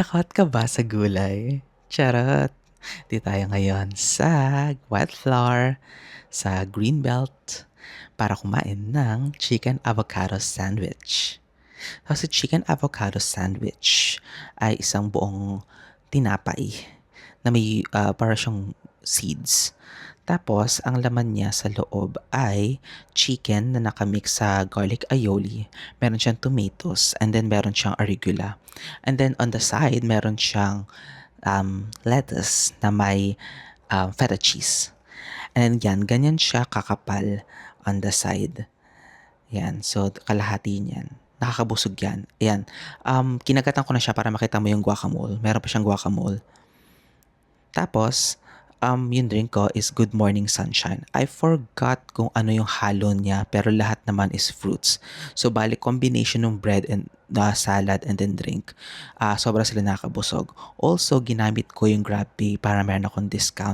Takot ka ba sa gulay? Charot! Di tayo ngayon sa Wildflower, sa Greenbelt, para kumain ng chicken avocado sandwich. So, si chicken avocado sandwich ay isang buong tinapay na may para siyang seeds. Tapos, ang laman niya sa loob ay chicken na nakamix sa garlic aioli. Meron siyang tomatoes and then meron siyang arugula. And then on the side, meron siyang lettuce na may feta cheese. And yan, ganyan siya kakapal on the side. Yan, so kalahati niyan. Nakakabusog yan. Ayan, kinagatan ko na siya para makita mo yung guacamole. Meron pa siyang guacamole. Tapos, yung drink ko is Good Morning Sunshine. I forgot kung ano yung halo niya, pero lahat naman is fruits. So, bali, combination ng bread and salad and then drink. Sobra sila nakakabusog. Also, ginamit ko yung GrabPay para meron akong discount